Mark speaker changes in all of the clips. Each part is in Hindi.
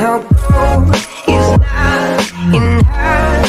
Speaker 1: How gold is not in her.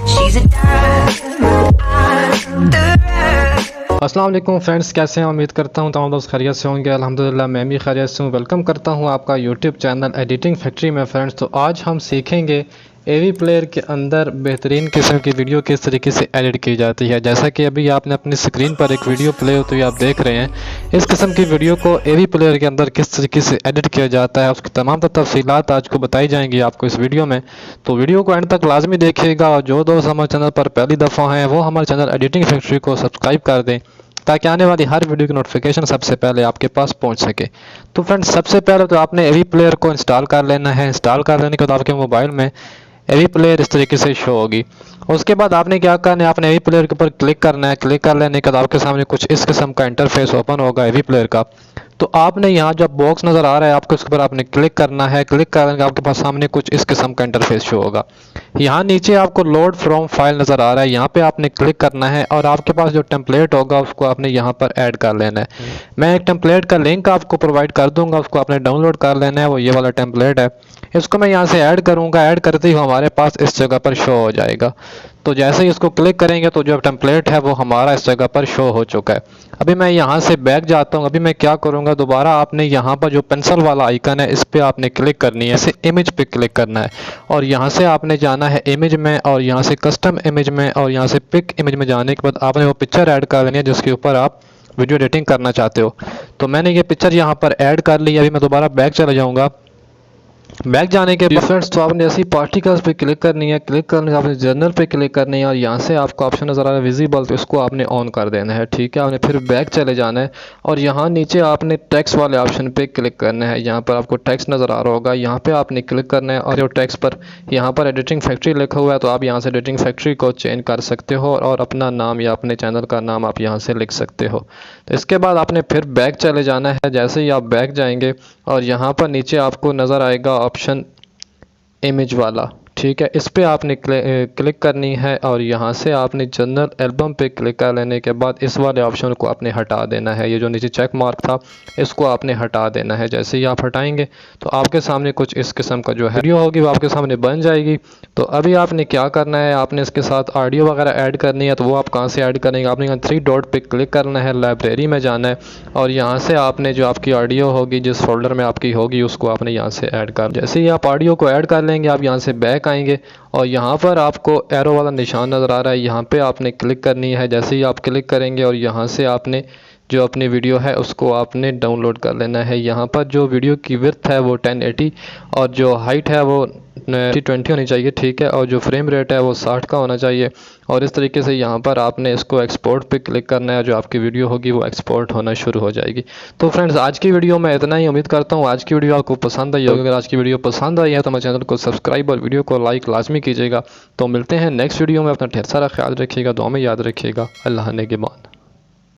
Speaker 1: She's a diamond under her.
Speaker 2: अस्सलाम वालेकुम फ्रेंड्स, कैसे हैं? उम्मीद करता हूं तमाम दोस्त खैरियत से होंगे। अल्हम्दुलिल्लाह मैं भी खैरियत से हूं। वेलकम करता हूं आपका यूट्यूब चैनल एडिटिंग फैक्ट्री में फ्रेंड्स। तो आज हम सीखेंगे एवी प्लेयर के अंदर बेहतरीन किस्म की वीडियो किस तरीके से एडिट की जाती है। जैसा कि अभी आपने अपनी स्क्रीन पर एक वीडियो प्ले होती हुई आप देख रहे हैं, इस किस्म की वीडियो को एवी प्लेयर के अंदर किस तरीके से एडिट किया जाता है, उसकी तमाम तफसीलात आज को बताई जाएंगी आपको इस वीडियो में। तो वीडियो को एंड तक लाजमी देखिएगा और जो दोस्त हमारे चैनल पर पहली दफ़ा हैं वो हमारे चैनल एडिटिंग फैक्ट्री को सब्सक्राइब कर दें ताकि आने वाली हर वीडियो की नोटिफिकेशन सबसे पहले आपके पास पहुंच सके। तो फ्रेंड्स, सबसे पहले तो आपने एवी प्लेयर को इंस्टॉल कर लेना है। इंस्टॉल कर लेने के बाद आपके मोबाइल में एवी प्लेयर इस तरीके से शो होगी। उसके बाद आपने क्या करना है, आपने एवी प्लेयर के ऊपर क्लिक करना है। क्लिक कर लेने के बाद आपके सामने कुछ इस किस्म का इंटरफेस ओपन होगा एवी प्लेयर का। तो आपने यहाँ जब बॉक्स नज़र आ रहा है आपको, उसके ऊपर आपने क्लिक करना है। क्लिक करने के आपके पास सामने कुछ इस किस्म का इंटरफेस शो होगा। यहाँ नीचे आपको लोड फ्रॉम फाइल नज़र आ रहा है, यहाँ पे आपने क्लिक करना है और आपके पास जो टेम्पलेट होगा उसको आपने यहाँ पर ऐड कर लेना है। मैं एक टेम्पलेट का लिंक आपको प्रोवाइड कर दूंगा, उसको आपने डाउनलोड कर लेना है। वो ये वाला टेम्पलेट है, इसको मैं यहाँ से ऐड करूँगा। ऐड करते ही हमारे पास इस जगह पर शो हो जाएगा। तो जैसे ही इसको क्लिक करेंगे तो जो टेम्पलेट है वो हमारा इस जगह पर शो हो चुका है। अभी मैं यहाँ से बैक जाता हूँ। अभी मैं क्या करूँगा, दोबारा आपने यहाँ पर जो पेंसिल वाला आइकन है इस पर आपने क्लिक करनी है। इसे इमेज पे क्लिक करना है और यहाँ से आपने जाना है इमेज में और यहाँ से कस्टम इमेज में और यहाँ से पिक इमेज में जाने के बाद आपने वो पिक्चर ऐड कर लेनी है जिसके ऊपर आप वीडियो एडिटिंग करना चाहते हो। तो मैंने ये पिक्चर यहाँ पर ऐड कर ली। अभी मैं दोबारा बैक चला जाऊँगा। बैक जाने के बाद फ्रेंड्स तो आपने ऐसी पार्टिकल्स पे क्लिक करनी है। क्लिक करने के आपने जर्नल पे क्लिक करनी है और यहाँ से आपको ऑप्शन नज़र आ रहा है विजिबल, तो इसको आपने ऑन कर देना है। ठीक है, आपने फिर बैक चले जाना है और यहाँ नीचे आपने टेक्स्ट वाले ऑप्शन पे क्लिक करना है। यहाँ पर आपको टेक्स्ट नज़र आ रहा होगा, यहाँ पे आपने क्लिक करना है और जो टेक्स्ट पर यहाँ पर एडिटिंग फैक्ट्री लिखा हुआ है तो आप यहाँ से एडिटिंग फैक्ट्री को चेंज कर सकते हो और अपना नाम या अपने चैनल का नाम आप यहाँ से लिख सकते हो। तो इसके बाद आपने फिर बैक चले जाना है। जैसे ही आप बैक जाएंगे और यहाँ पर नीचे आपको नज़र आएगा ऑप्शन इमेज वाला। ठीक है, इस पे आपने क्लिक करनी है और यहाँ से आपने जनरल एल्बम पे क्लिक कर लेने के बाद इस वाले ऑप्शन को आपने हटा देना है। ये जो नीचे चेक मार्क था इसको आपने हटा देना है। जैसे ही आप हटाएंगे तो आपके सामने कुछ इस किस्म का जो है वीडियो होगी वो आपके सामने बन जाएगी। तो अभी आपने क्या करना है, आपने इसके साथ ऑडियो वगैरह ऐड करनी है। तो वो आप कहाँ से ऐड करेंगे, आपने यहाँ 3 डॉट पे क्लिक करना है, लाइब्रेरी में जाना है और यहाँ से आपने जो आपकी ऑडियो होगी जिस फोल्डर में आपकी होगी उसको आपने यहाँ से ऐड कर। जैसे ही आप ऑडियो को ऐड कर लेंगे आप यहाँ से बैक आएंगे और यहाँ पर आपको एरो वाला निशान नज़र आ रहा है, यहाँ पे आपने क्लिक करनी है। जैसे ही आप क्लिक करेंगे और यहाँ से आपने जो अपनी वीडियो है उसको आपने डाउनलोड कर लेना है। यहाँ पर जो वीडियो की विड्थ है वो 1080 और जो हाइट है वो 20 होनी चाहिए। ठीक है, और जो फ्रेम रेट है वो 60 का होना चाहिए। और इस तरीके से यहाँ पर आपने इसको एक्सपोर्ट पे क्लिक करना है, जो आपकी वीडियो होगी वो एक्सपोर्ट होना शुरू हो जाएगी। तो फ्रेंड्स, आज की वीडियो में इतना ही। उम्मीद करता हूँ आज की वीडियो आपको पसंद आई होगी। अगर आज की वीडियो पसंद आई है तो हमारे चैनल को सब्सक्राइब और वीडियो को लाइक लाजमी कीजिएगा। तो मिलते हैं नेक्स्ट वीडियो में। अपना ढेर सारा ख्याल रखिएगा, दुआ में याद रखिएगा। अल्लाह ने के बाद।